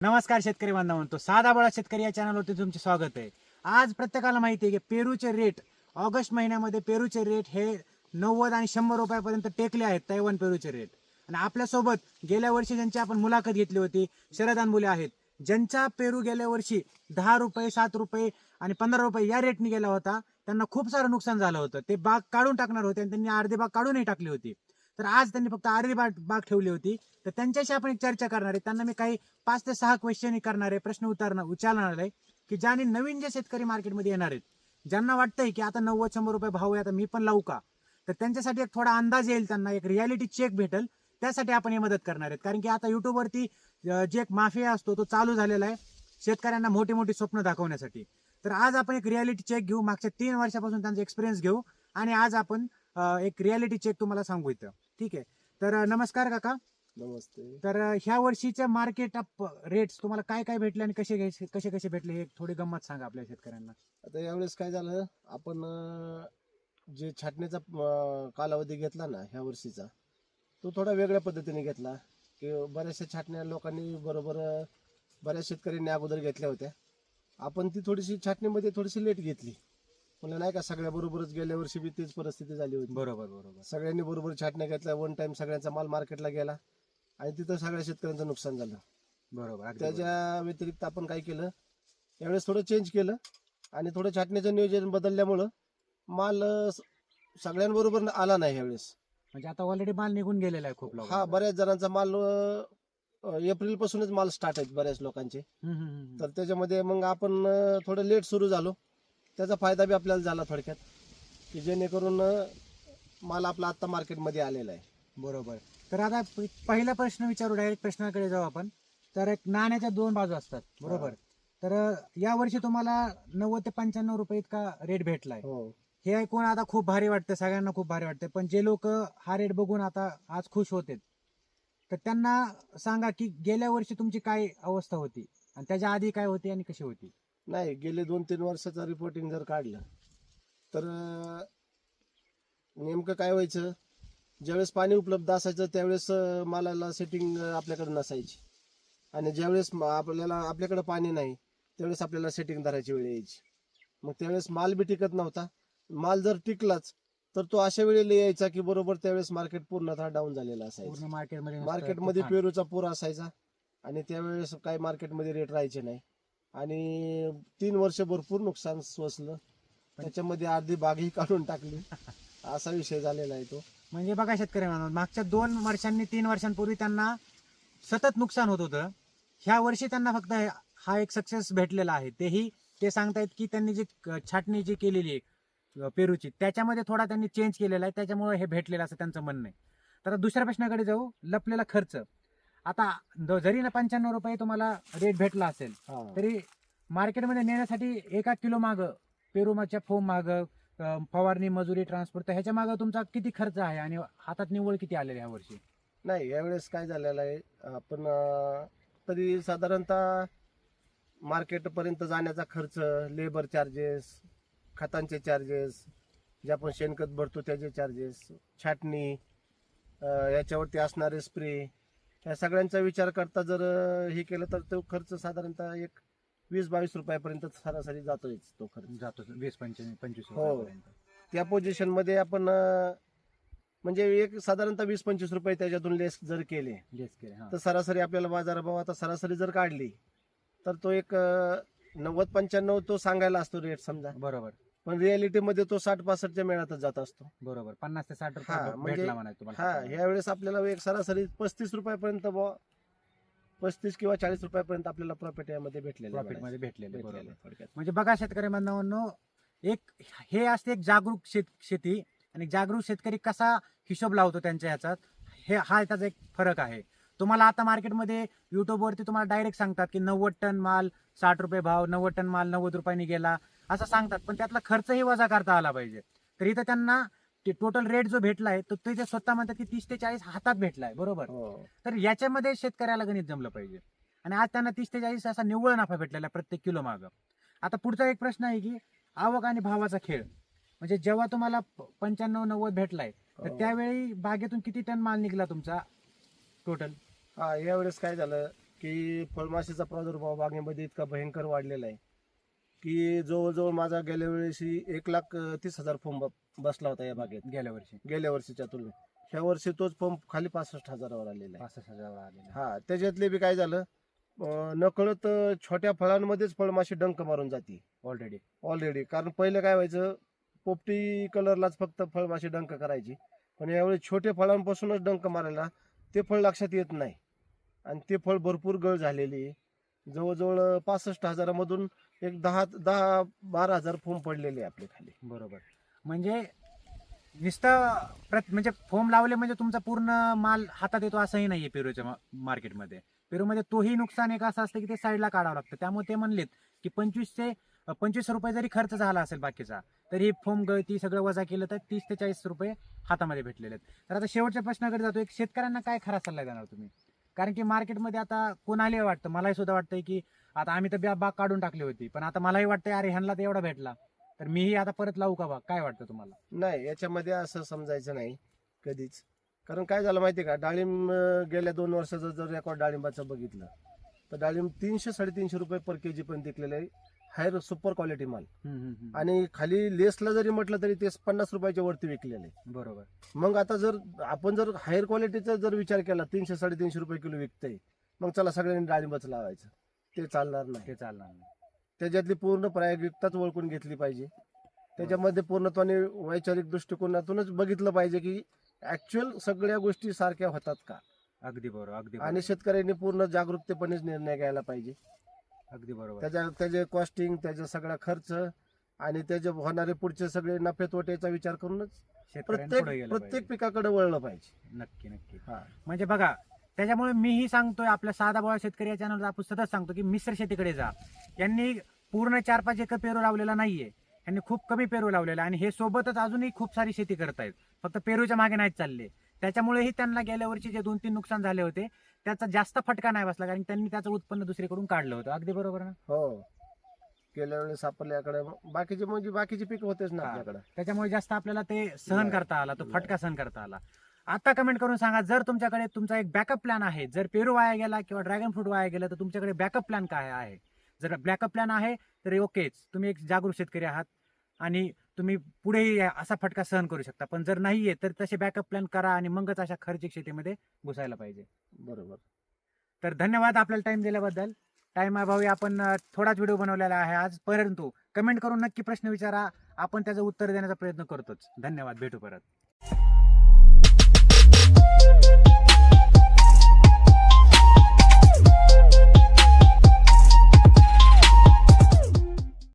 नमस्कार शेतकरी बांधवांनो, साधा बळा शेतकरी या चॅनलवरती तुमचे स्वागत आहे. आज प्रत्येकाला माहिती आहे की पेरूचे रेट ऑगस्ट महिन्यामध्ये पेरूचे रेट हे 90 आणि 100 रुपयापर्यंत टेकले आहेत. तैवान पेरूचे रेट. आणि आपल्यासोबत गेल्या वर्षी ज्यांची आपण मुलाखत घेतली होती शरद अनबुले आहेत, ज्यांचा पेरू गेल्या वर्षी 10 रुपये 7 रुपये आणि 15 रुपये या रेटने गेला होता. त्यांना खूप सारं नुकसान झालं होतं. ते बाग काढून टाकणार होते आणि त्यांनी अर्धी बाग काढूनही टाकली होती. तर आज त्यांनी फक्त अर्धी बाग ठेवली होती. तर त्यांच्याशी आपण एक चर्चा करणार आहे. त्यांना मी काही 5 ते 6 क्वेश्चन करणार आहे, प्रश्न विचारणार आहे की ज्याने नवीन जे शेतकरी मार्केटमध्ये येणार आहेत, ज्यांना वाटतंय की आता 90-100 रुपये भाव आहे, आता मी पण लावू का, तर त्यांच्यासाठी एक थोडा अंदाज येईल, त्यांना एक रियालिटी चेक भेटेल. त्यासाठी आपण हे मदत करणार आहेत. कारण की आता युट्यूबवरती जे एक माफिया असतो तो चालू झालेला आहे शेतकऱ्यांना मोठी मोठी स्वप्न दाखवण्यासाठी. तर आज आपण एक रियालिटी चेक घेऊ, मागच्या 3 वर्षापासून त्यांचा एक्सपिरियन्स घेऊ आणि आज आपण एक रियालिटी चेक तुम्हाला सांगू इथं. ठीक आहे. तर नमस्कार काका. नमस्ते. तर ह्या वर्षीच्या मार्केट अप रेट्स तुम्हाला काय काय भेटले आणि कसे कसे भेटले हे थोडी गंमत सांगा आपल्या शेतकऱ्यांना. आता यावेळेस काय झालं, आपण जे छाटणीचा कालावधी घेतला ना ह्या वर्षीचा, तो थोडा वेगळ्या पद्धतीने घेतला. की बऱ्याचशा छाटण्या लोकांनी बरोबर बऱ्याच शेतकऱ्यांनी अगोदर घेतल्या होत्या. आपण ती थोडीशी छाटणीमध्ये थोडीशी लेट घेतली. म्हणलं नाही का, सगळ्या बरोबरच गेल्या वर्षी बी तीच परिस्थिती झाली होती. बरोबर बरोबर. सगळ्यांनी बरोबर छाटण्या घेतल्या, वन टाइम सगळ्यांचा माल मार्केटला गेला आणि तिथं सगळ्या शेतकऱ्यांचं नुकसान झालं. बरोबर अगदी त्याच्या व्यतिरिक्त आपण काय केलं, यावेळेस थोडं चेंज केलं आणि थोडं छाटणीचं नियोजन बदलल्यामुळं माल सगळ्यांबरोबर आला नाही यावेळेस. म्हणजे आता ऑलरेडी माल निघून गेलेला आहे खूप लोक. हा, बऱ्याच जणांचा माल एप्रिल पासूनच माल स्टार्ट आहेत बऱ्याच लोकांचे. तर त्याच्यामध्ये मग आपण थोडं लेट सुरू झालो. त्याचा फायदा बी आपल्याला झाला थोडक्यात, की जेणेकरून माल आपला आता मार्केटमध्ये आलेला आहे. बरोबर. तर आता पहिला प्रश्न विचारू, डायरेक्ट प्रश्नाकडे जाऊ आपण. तर एक नाण्याच्या 2 बाजू असतात, बरोबर. तर या वर्षी तुम्हाला 90 ते 95 रुपये इतका रेट भेटलाय. हो. हे ऐकून आता खूप भारी वाटतं, सगळ्यांना खूप भारी वाटतं. पण जे लोक हा रेट बघून आता आज खुश होते, तर त्यांना सांगा की गेल्या वर्षी तुमची काय अवस्था होती आणि त्याच्या आधी काय होती आणि कशी होती. नाही, गेले 2-3 वर्षाचं रिपोर्टिंग जर काढलं तर नेमकं काय व्हायचं, ज्यावेळेस पाणी उपलब्ध असायचं त्यावेळेस मालाला सेटिंग आपल्याकडे नसायची. आणि ज्यावेळेस आपल्याकडे पाणी नाही त्यावेळेस आपल्याला सेटिंग धरायची वेळ यायची. मग त्यावेळेस माल बी टिकत नव्हता. माल जर टिकलाच तर तो अशा वेळेला यायचा की बरोबर त्यावेळेस मार्केट पूर्णतः डाऊन झालेलं असायचं. पूर्ण मार्केटमध्ये पेरूचा पूर असायचा आणि त्यावेळेस काही मार्केटमध्ये रेट राहायचे नाही. आणि 3 वर्ष भरपूर नुकसान सोसलं. त्याच्यामध्ये अर्धी बागही काढून टाकली. असा विषय झालेला आहे तो. म्हणजे बघा शेतकरी म्हणून मागच्या 2 वर्षांनी 3 वर्षांपूर्वी त्यांना सतत नुकसान होत होतं. ह्या वर्षी त्यांना फक्त हा एक सक्सेस भेटलेला आहे. तेही ते सांगतायत की त्यांनी जी छाटणी जी केलेली आहे पेरूची, त्याच्यामध्ये थोडा त्यांनी चेंज केलेला आहे, त्याच्यामुळे हे भेटलेलं असं त्यांचं म्हणणं आहे. तर दुसऱ्या प्रश्नाकडे जाऊ, लपलेला खर्च. आता जरी ना 95 रुपये तुम्हाला रेट भेटला असेल, तरी मार्केटमध्ये नेण्यासाठी 1 किलो माग पेरूच्या फोम माग फवारणी मजुरी ट्रान्सपोर्ट, तर ह्याच्या मागे तुमचा किती खर्च आहे आणि हातात निव्वळ किती आलेले ह्या वर्षी. नाही, यावेळेस काय झालेलं आहे, आपण तरी साधारणतः मार्केटपर्यंत जाण्याचा खर्च, लेबर चार्जेस, खतांचे चार्जेस, जे आपण शेणखत भरतो त्याचे चार्जेस, छाटणी, याच्यावरती असणारे स्प्रे, या सगळ्यांचा विचार करता जर हे केलं तर तो खर्च साधारणतः एक 20-22 रुपयापर्यंत सरासरी जातोय तो खर्च. जातो 20-25 हो. रुपयापर्यंत. त्या पोझिशनमध्ये आपण म्हणजे एक साधारणतः 20-25 रुपये त्याच्यातून लेस जर केले तर सरासरी आपल्याला बाजारभाव आता सरासरी जर काढली तर तो एक 90-95 तो सांगायला असतो रेट समजा. बरोबर. पण रियालिटीमध्ये तो 60-65च्या मेळातच जात असतो. बरोबर. 50 ते 60 हा, रुपये म्हणजे भेटला म्हणायचं तुम्हाला. हा, ह्यावेळेस आपल्याला एक सरासरी 35 रुपयापर्यंत 35 किंवा 40 रुपयापर्यंत आपल्याला प्रॉफिट यामध्ये प्रॉफिट मध्ये भेटलेले. बरोबर. थोडक्यात. म्हणजे बघा शेतकरी बांधवांनो, एक हे असते एक जागरूक शेती आणि जागरूक शेतकरी कसा हिशोब लावतो त्यांच्या ह्याच्यात, हा त्याचा एक फरक आहे. तुम्हाला आता मार्केटमध्ये युट्यूबवरती तुम्हाला डायरेक्ट सांगतात की 90 टन माल 60 रुपये भाव, 90 टन माल 90 रुपयांनी गेला असं सांगतात, पण त्यातला खर्चही वजा करता आला पाहिजे. तर इथं त्यांना टोटल रेट जो भेटलाय तो ते स्वतः म्हणतात की 30 ते 40 हातात भेटलाय. बरोबर. हो. तर याच्यामध्ये शेतकऱ्याला गणित जमलं पाहिजे आणि आज त्यांना 30 ते 40 असा निव्वळ नफा भेटलेला प्रत्येक किलो माग. आता पुढचा एक प्रश्न आहे की आवक आणि भावाचा खेळ. म्हणजे जेव्हा तुम्हाला 95-90 भेटलाय तर त्यावेळी बागेतून किती टन माल निघाला तुमचा टोटल. हा, यावेळेस काय झालं, की फळमाशीचा प्रादुर्भाव बागेमध्ये इतका भयंकर वाढलेला आहे की जवळजवळ माझा गेल्या वेळेशी 1,30,000 फॉर्म बसला होता या बागेत गेल्या वर्षीच्या तुलनेत. ह्या वर्षी तोच फॉर्म खाली 65,000वर आलेला आहे. 65,000 आलेला. हा, त्याच्यातले बी काय झालं, नकळत छोट्या फळांमध्येच फळमाशी डंक मारून जाते ऑलरेडी. कारण पहिले काय व्हायचं, पोपटी कलरलाच फक्त फळमाशी डंक करायची, पण यावेळी छोटे फळांपासूनच डंक मारायला ते फळ लक्षात येत नाही. आणि ते फळ भरपूर गळ झालेली आहे. जवळजवळ 65,000मधून एक 10-12,000 फोम पडलेले आपले खाली. बरोबर. म्हणजे नुसतं म्हणजे फोम लावले म्हणजे तुमचा पूर्ण माल हातात येतो असंही नाहीये पेरूच्या मार्केटमध्ये. पेरूमध्ये तोही नुकसान एक असं असतं की ते साईडला काढावं लागतं. त्यामुळे ते म्हणलेत की 25 रुपये जरी खर्च झाला असेल बाकीचा, तरी फोम गळती सगळं वजा केलं तर 30 ते 40 रुपये हातामध्ये भेटलेले आहेत. तर आता शेवटच्या प्रश्नाकडे जातो. एक शेतकऱ्यांना काय खरा सल्ला देणार तुम्ही? कारण की मार्केटमध्ये आता कोणालाही वाटतं, मलाही सुद्धा वाटतंय की आता आम्ही तर बाग काढून टाकली होती, पण आता मलाही वाटतंय अरे ह्यांना तर एवढा भेटला, तर मीही आता परत लावू का बाग? काय वाटतं तुम्हाला? नाही, याच्यामध्ये असं समजायचं नाही कधीच. कारण काय झालं माहिती का, डाळिंब गेल्या 2 वर्षाचं जर रेकॉर्ड डाळिंबाचं बघितलं तर डाळिंब 300-350 रुपये पर केजी पण विकलेलं आहे. हायर सुपर क्वालिटी माल. आणि खाली लेसला जरी म्हटलं तरी ते 50 रुपयाच्या वरती विकलेलं आहे. बरोबर. मग आता जर आपण जर हायर क्वालिटीचा जर विचार केला, 300-350 रुपये किलो विकतंय, मग चला सगळ्यांनी डाळिंबच लावायचं. ते चालणार नाही. त्याच्यातली पूर्ण प्रायोगिकताच ओळखून घेतली पाहिजे. त्याच्यामध्ये पूर्णत्वाने वैचारिक दृष्टिकोनातूनच बघितलं पाहिजे की ऍक्च्युअल सगळ्या गोष्टी सारख्या होतात का. अगदी बरोबर. आणि शेतकऱ्यांनी पूर्ण जागरूकतेपणेच निर्णय घ्यायला पाहिजे. अगदी बरोबर. त्याचे कॉस्टिंग, त्याचा सगळा खर्च आणि त्याचे होणारे पुढचे सगळे नफे तोट्याचा विचार करूनच प्रत्येक पिकाकडे वळलं पाहिजे. नक्की. म्हणजे बघा, त्याच्यामुळे मीही सांगतोय, आपल्या साधा बोळा शेतकरी या चॅनलवर आपण सतत सांगतो की मिश्र शेतीकडे जा. यांनी पूर्ण 4-5 एकर पेरू लावलेला नाहीये, यांनी खूप कमी पेरू लावलेला, आणि हे सोबतच अजूनही खूप सारी शेती करतायत, फक्त पेरूच्या मागे नाहीच चालले. त्याच्यामुळेही त्यांना गेल्या वर्षी जे 2-3 नुकसान झाले होते त्याचा जास्त फटका नाही बसला, कारण त्यांनी त्याचं उत्पन्न दुसरीकडून काढलं होतं. अगदी बरोबर ना? हो, गेल्या वेळेस आपल्याकडे बाकीचे पीक होतेच ना आपल्याकडे. त्याच्यामुळे जास्त आपल्याला ते सहन करता आला, तो फटका सहन करता आला. आता कमेंट करून सांगा, जर तुमच्याकडे तुमचा एक बॅकअप प्लॅन आहे, जर पेरू वाया गेला किंवा ड्रॅगन फ्रूट वाया गेलं, तर तुमच्याकडे बॅकअप प्लॅन काय आहे? जर बॅकअप प्लॅन आहे तर ओकेच, तुम्ही एक जागरूक शेतकरी आहात आणि तुम्ही पुढेही असा फटका सहन करू शकता. पण जर नाहीये तर तसे बॅकअप प्लॅन करा आणि मगच अशा खर्चिक शेतीमध्ये घुसायला पाहिजे. बरोबर. तर धन्यवाद आपल्याला टाइम दिल्याबद्दल. टाइम अभावी आपण थोडाच व्हिडिओ बनवलेला आहे आज, परंतु कमेंट करून नक्की प्रश्न विचारा, आपण त्याचं उत्तर देण्याचा प्रयत्न करतोच. धन्यवाद, भेटू परत.